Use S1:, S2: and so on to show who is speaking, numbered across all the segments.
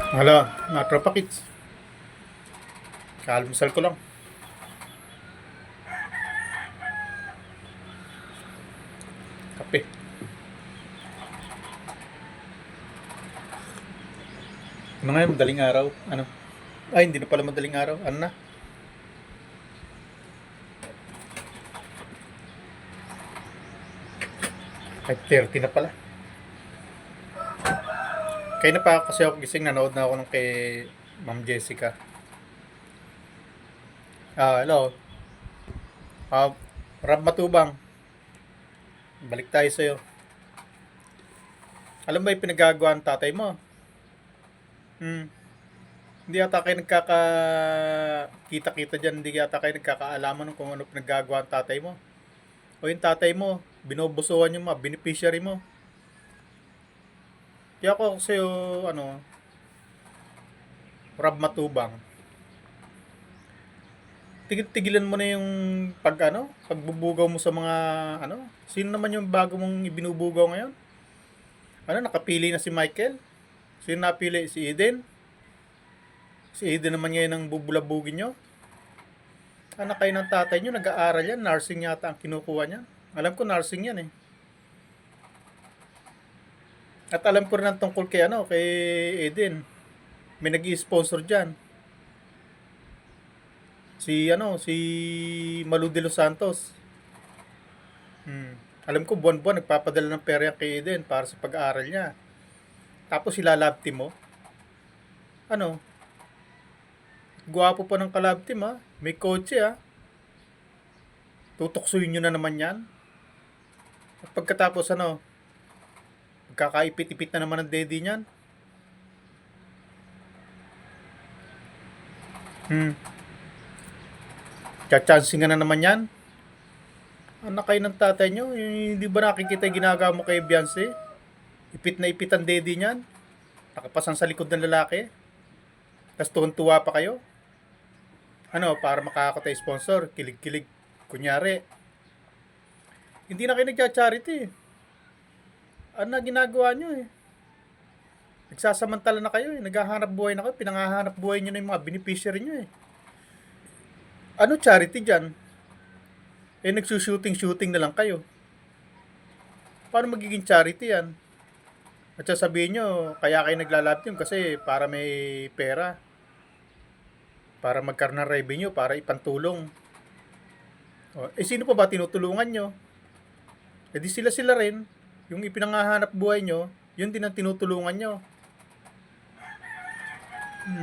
S1: Hala, mga tropa kids. Kaalmusal ko lang. Kape. Ano ngayon, madaling araw? Ano? Ay, hindi na pala madaling araw. Ano na? 5:30 na pala. Kaya na pa kasi ako gising, nanood na ako ng kay Ma'am Jessica. Hello. Ah, Rab Matubang. Balik tayo sa'yo. Alam ba yung pinagagawa ng tatay mo? Hmm. Hindi yata kayo kita-kita dyan. Hindi yata kayo nagkakaalaman kung ano pinagagawa ng tatay mo. O yung tatay mo, binobosohan yung mga beneficiary mo. Kaya ako sa'yo, ano, Rab Matubang, tigilan mo na yung pagbubugaw mo sa mga ano, sino naman yung bago mong ibinubugaw ngayon? Ano, nakapili na si Michael? Sino napili? Si Eden? Si Eden naman ngayon ang bubulabugin nyo? Anak kayo ng tatay nyo, nag-aaral yan, nursing yata ang kinukuha niya. Alam ko nursing yan eh. At alam ko rin ang tungkol kay Eden. May nag-i-sponsor dyan. Si Malu de los Santos. Alam ko buwan-buwan nagpapadala ng pera yan kay Eden para sa pag-aaral niya. Tapos ilalab team mo. Ano? Gwapo pa ng kalab team ha. May kotse ha. Tutuksuin nyo na naman yan. At pagkatapos magkakaipit-ipit na naman ang daddy niyan. Chachancing na naman yan. Anak kayo ng tatay nyo. Hindi ba nakikita yung ginagawa mo kay Beyonce? Ipit na ipit ang daddy niyan. Nakapasan sa likod ng lalaki. Tapos tuwan-tuwa pa kayo. Ano, para makakakot tayo sponsor. Kilig-kilig. Kunyari. Hindi na kayo nagcha-charity. Ano na ginagawa nyo eh. Nagsasamantala na kayo eh. Naghahanap buhay na kayo. Pinangahanap buhay nyo na yung mga beneficiary nyo eh. Ano charity dyan? Eh nagsushooting-shooting na lang kayo. Paano magiging charity yan? At sasabihin nyo, kaya kayo naglalab team kasi para may pera. Para magkaroon ng revenue, para ipantulong. Sino pa ba tinutulungan nyo? Eh di sila rin. Yung ipinangahanap buhay nyo, yun din ang tinutulungan nyo.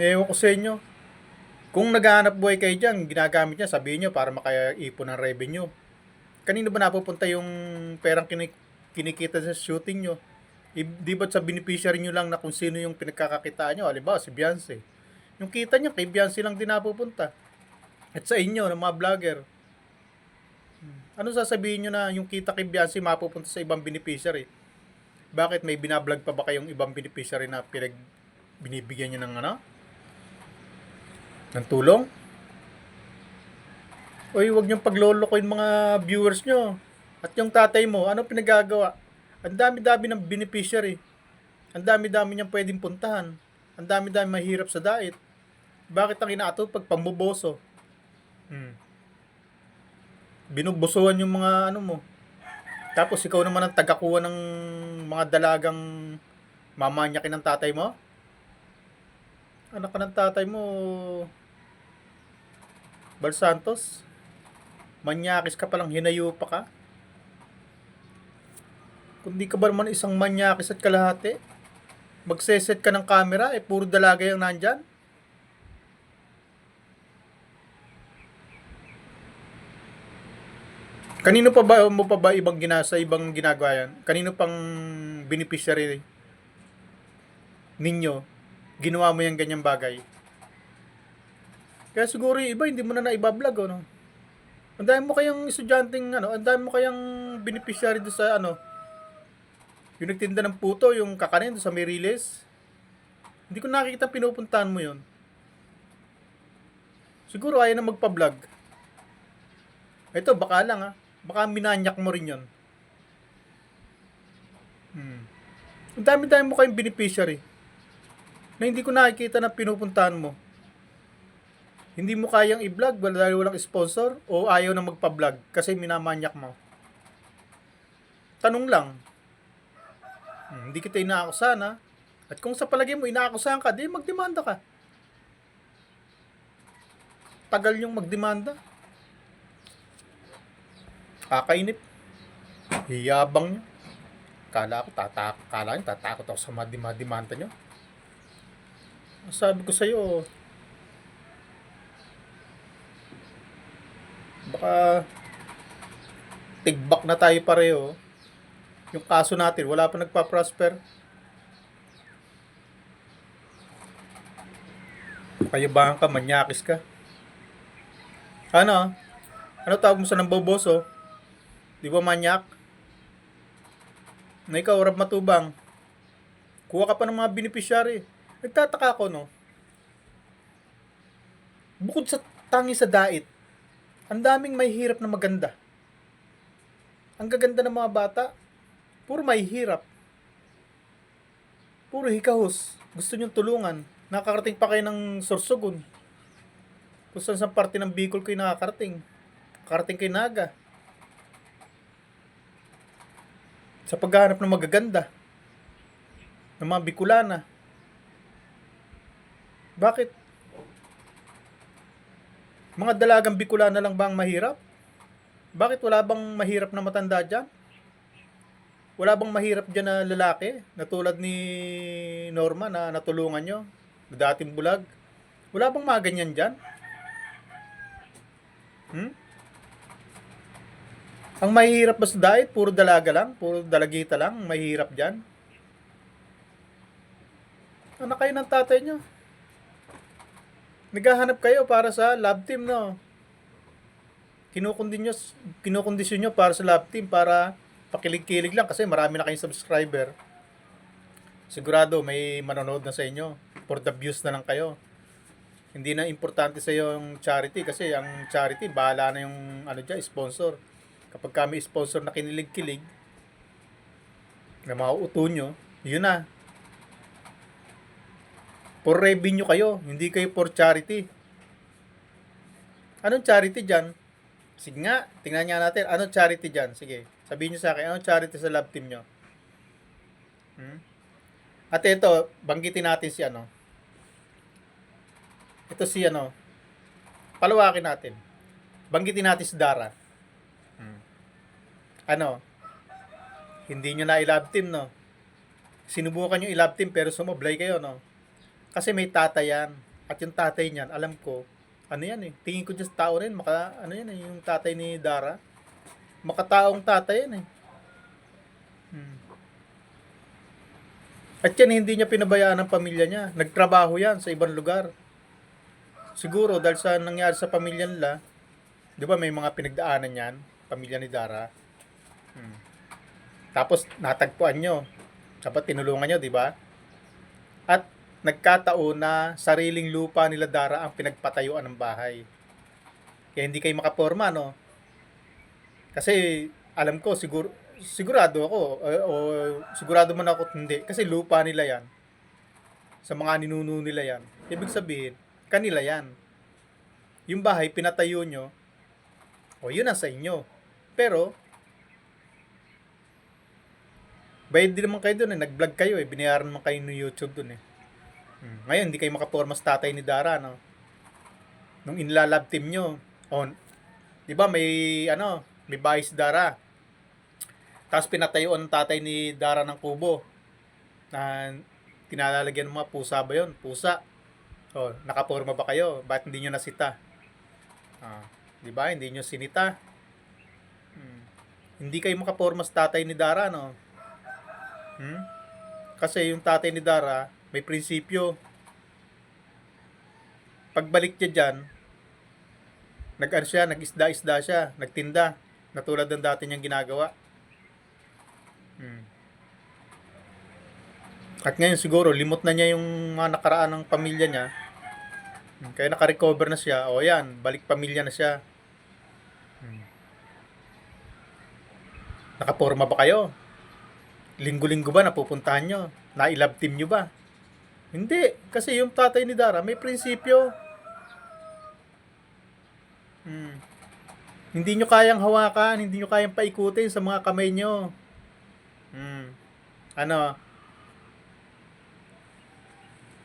S1: Ewan ko sa inyo. Kung naghahanap buhay kayo dyan, ginagamit niya, sabihin nyo para makaipon ng revenue. Kanino ba napupunta yung perang kinikita sa shooting nyo? Di ba't sa beneficiary nyo lang na kung sino yung pinagkakakitaan nyo? Halimbawa, si Beyonce. Yung kita nyo, kay Beyonce lang din napupunta. At sa inyo, ng mga vlogger. Ano sasabihin nyo na yung kita kay Beyonce mapupunta sa ibang beneficiary? Bakit may binablog pa ba kayong ibang beneficiary na binibigyan nyo ng tulong? Oy, wag niyong paglolokohin mga viewers nyo. At yung tatay mo, ano pinagagawa? Ang dami-dami ng beneficiary. Ang dami-dami niyang pwedeng puntahan. Ang dami-dami mahirap sa diet. Bakit ang inaato pag pambuboso? Binubusuhan yung mga mo. Tapos ikaw naman ang tagakuha ng mga dalagang mamanyakin ng tatay mo? Anak ka ng tatay mo, Bal Santos? Manyakis ka palang, hinayo pa ka? Kung di ka ba naman isang manyakis at kalahati, magseset ka ng camera, puro dalaga yung nandyan? Kanino pa ba mo pa ba ibang ibang ginagawa yan? Kanino pang beneficiary ninyo ginawa mo yung ganyang bagay? Kaya siguro yung iba hindi mo na naibablog no. Ang dami mo kayang estudyanteng ang dami mo kayang beneficiary do sa yung nagtinda ng puto, yung kakanin do sa Miriles. Hindi ko nakikita pinupuntahan mo yon. Siguro ayaw na magpa-vlog. Ito baka lang baka minanyak mo rin yon. Ang dami-dami mo kayong beneficiary. na hindi ko nakikita na pinupuntahan mo? Hindi mo kayang i-vlog dahil walang sponsor o ayaw na magpa-vlog kasi minamanyak mo? Tanong lang. Hindi kita inaakusahan ha. At kung sa palagay mo inaakusahan ka, di magdemanda ka. Tagal yung magdemanda. Kakainip. Hiyabang nyo. Kala nyo tatakot ako sa demanda nyo. Sabi ko sa'yo, baka tigbak na tayo pareho. Yung kaso natin, wala pa nagpa-prosper. Payabangan ka, manyakis ka. Ano? Ano tawag mo sa namboboso? Di ba manyak? Na ikaw, Rab Matubang. Kuha ka pa ng mga beneficiary. Nagtataka ako, no? Bukod sa tangi sa dait, ang daming may hirap na maganda. Ang gaganda ng mga bata, puro may hirap. Puro hikahos. Gusto nyong tulungan. Nakakarating pa kayo ng Sorsogon. Kung saan sa parte ng Bicol kayo nakakarating. Nakakarating kayo Naga. Sa paghahanap ng magaganda. Ng mga Bicolana. Bakit? Mga dalagang Bicolana lang ba ang mahirap? Bakit wala bang mahirap na matanda dyan? Wala bang mahirap dyan na lalaki? Na tulad ni Norma na natulungan nyo? Na dating bulag? Wala bang mga ganyan dyan? Ang mahirap ba sa diet? Puro dalaga lang? Puro dalagita lang? Mahirap dyan? Anak kayo ng tatay nyo. Naghahanap kayo para sa love team, no? Kinukondisyon nyo para sa love team para pakilig-kilig lang kasi marami na kayong subscriber. Sigurado may manonood na sa inyo. For the views na lang kayo. Hindi na importante sa iyo yung charity kasi ang charity bahala na yung sponsor. Kapag kami sponsor na kinilig-kilig na mauuto nyo, yun na. For revenue kayo, hindi kayo for charity. Anong charity dyan? Sige nga, tingnan nga natin. Anong charity dyan? Sige, sabihin nyo sa akin, anong charity sa love team nyo? At ito, banggitin natin si Ito si palawakin natin. Banggitin natin si Dara. Hindi nyo na i-love team, no? Sinubukan nyo i-love team pero sumablay kayo, no? Kasi may tatay yan. At yung tatay niyan, alam ko, tingin ko dyan sa tao rin, yung tatay ni Dara. Makataong tatay yan eh. At yan, hindi niya pinabayaan ng pamilya niya. Nagtrabaho yan sa ibang lugar. Siguro, dahil sa nangyari sa pamilya nila, di ba may mga pinagdaanan yan, pamilya ni Dara. Tapos, natagpuan nyo. Dapat tinulungan nyo, di ba? At, nagkataon na sariling lupa nila Dara ang pinagpatayuan ng bahay. Kaya hindi kayo makaporma, no? Kasi, alam ko, sigurado ako, sigurado man ako hindi. Kasi lupa nila yan. Sa mga ninuno nila yan. Ibig sabihin, kanila yan. Yung bahay, pinatayo nyo, yun ang sa inyo. Pero, bayad din naman kayo dun eh. Nag-vlog kayo eh. Binayaran naman kayo ng YouTube dun eh. Ngayon, hindi kayo makaporma sa tatay ni Dara, no? Nung inlalab team nyo, di ba may bahay si Dara. Tapos pinatayuan ng tatay ni Dara ng kubo. Na kinalalagyan ng mga pusa ba yun? Pusa. Nakaporma ba kayo? Bakit hindi nyo nasita? Di ba? Hindi nyo sinita. Hindi kayo makaporma sa tatay ni Dara, no? Kasi yung tatay ni Dara, may prinsipyo. Pagbalik niya dyan, nag-isda-isda siya, nagtinda. Na tulad ng dati niyang ginagawa. At ngayon siguro, limot na niya yung mga nakaraan ng pamilya niya. Kaya naka-recover na siya. Yan, balik pamilya na siya. Nakaporma ba kayo? Linggo-linggo ba napupuntahan nyo? Na-love team nyo ba? Hindi, kasi yung tatay ni Dara may prinsipyo. Hmm. Hindi nyo kayang hawakan, hindi nyo kayang paikutin sa mga kamay nyo. Hmm. Ano,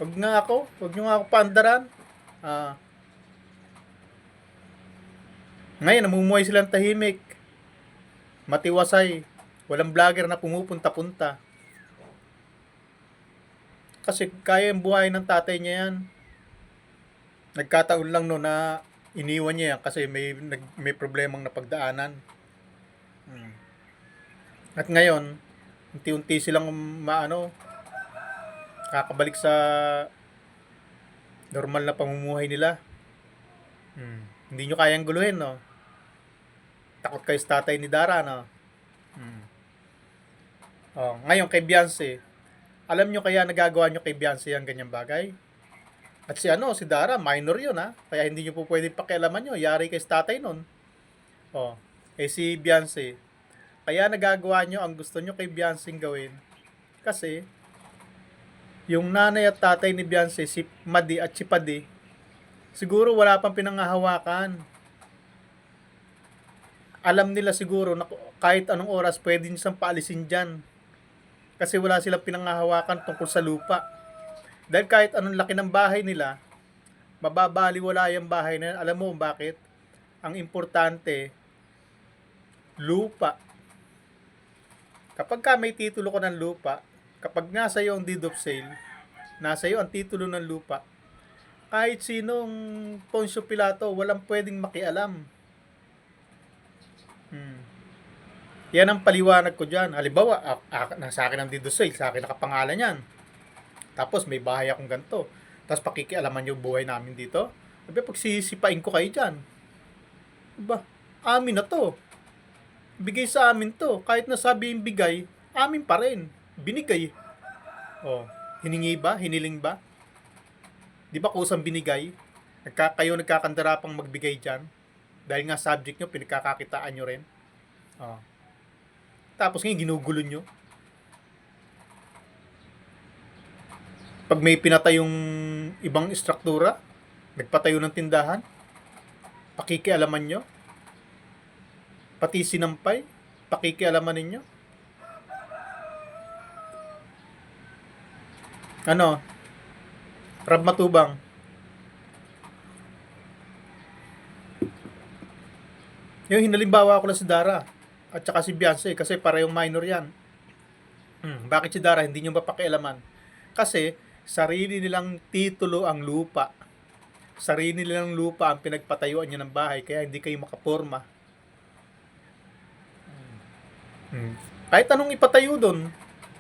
S1: wag nyo nga ako paandaran. Ah, ngayon, namumuhay silang tahimik, matiwasay, walang vlogger na pumupunta-punta. Kasi kaya yung buhay ng tatay niya yan. Nagkataon lang no na iniwan niya yan kasi may problemang napagdaanan. Hmm. At ngayon, unti-unti silang kakabalik sa normal na pamumuhay nila. Hmm. Hindi nyo kayang guluhin, no? Takot kayo sa tatay ni Dara, no? Hmm. Oh, ngayon kay Beyonce, alam nyo kaya nagagawa nyo kay Beyonce ang ganyang bagay? At si Dara, minor yun, ha? Kaya hindi nyo po pwedeng pakialaman nyo. Yari kay sa tatay nun. Oh, si Beyonce, kaya nagagawa nyo ang gusto nyo kay Beyonce gawin. Kasi, yung nanay at tatay ni Beyonce, si Madi at si Padi, siguro wala pang pinanghahawakan. Alam nila siguro na kahit anong oras pwede nyo siyang paalisin dyan. Kasi wala silang pinanghahawakan tungkol sa lupa. Dahil kahit anong laki ng bahay nila, mababaliwala yung bahay na yan. Alam mo bakit? Ang importante, lupa. Kapag ka may titulo ko ng lupa, kapag nasa iyo ang deed of sale, nasa iyo ang titulo ng lupa, kahit sinong Poncio Pilato, walang pwedeng makialam. Hmm. Yan ang paliwanag ko dyan. Halimbawa, nasa akin ang deed of sale, sa akin nakapangalan yan. Tapos may bahay akong ganito. Tapos pakikialaman yung buhay namin dito. Sabi, pagsisipain ko kayo dyan. Diba? Amin na to. Bigay sa amin to. Kahit nasabi yung bigay, amin pa rin. Binigay. Oh, hiningi ba? Hiniling ba? Di ba kusang binigay? Kayo nagkakandara pang magbigay dyan. Dahil nga subject nyo, pinagkakakitaan nyo rin. Oh. Tapos ngayon, ginugulo nyo. Pag may pinatay yung ibang istruktura, nagpatayo ng tindahan, pakikialaman nyo. Pati sinampay, pakikialaman ninyo. Ano? Rab Matubang. Yung hinalimbawa ko lang si Dara at saka si Beyonce kasi parehong minor yan. Bakit si Dara hindi nyo ba pakialaman? Kasi sarili nilang titulo ang lupa. Sarili nilang lupa ang pinagpatayuan niya ng bahay kaya hindi kayo makaporma. Kahit anong ipatayo doon,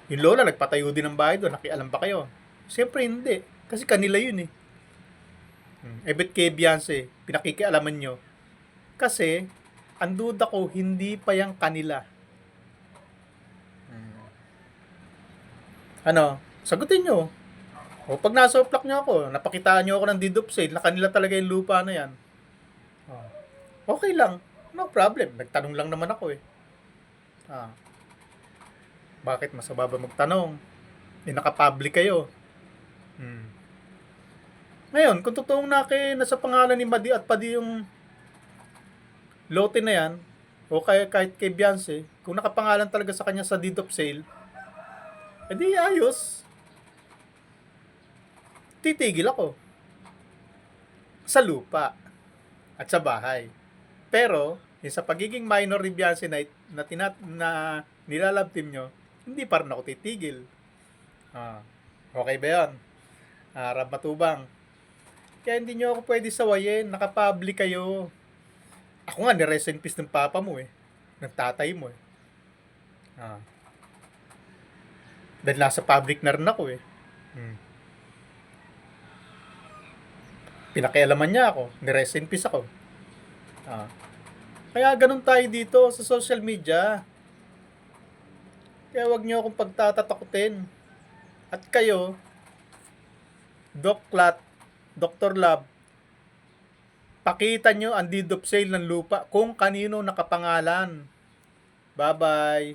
S1: yung lola nagpatayo din ng bahay doon, nakialam ba kayo? Siyempre hindi, kasi kanila yun eh. Bet kay Beyonce, pinakikialaman nyo. Kasi, ang duda ko, hindi pa yung kanila. Ano, sagutin nyo. O pag nasa uplak nyo ako, napakitaan nyo ako ng deed of sale na kanila talaga yung lupa na yan. Okay lang, no problem. Nagtanong lang naman ako eh. Bakit masama ba magtanong? Naka-public kayo. Ngayon, kung totoong nasa pangalan ni Madi at Padi yung lote na yan, o kahit kay Beyonce, kung nakapangalan talaga sa kanya sa deed of sale, edi ayos. Titigil ako. Sa lupa. At sa bahay. Pero, yung sa pagiging minor ni Beyonce na nilalab team nyo, hindi pa rin ako titigil. Okay ba yun? Rab Matubang. Kaya hindi nyo ako pwede sawayin. Nakapublic kayo. Ako nga, ni-rest in peace ng papa mo eh. Ng tatay mo eh. Dahil nasa public na rin ako eh. Pinakialaman niya ako. Ni-rest in peace ako. Kaya ganun tayo dito sa social media. Kaya wag nyo akong pagtatatakutin. At kayo, Doc Lat, Dr. Lab, pakita nyo ang deed of sale ng lupa kung kanino nakapangalan. Bye-bye.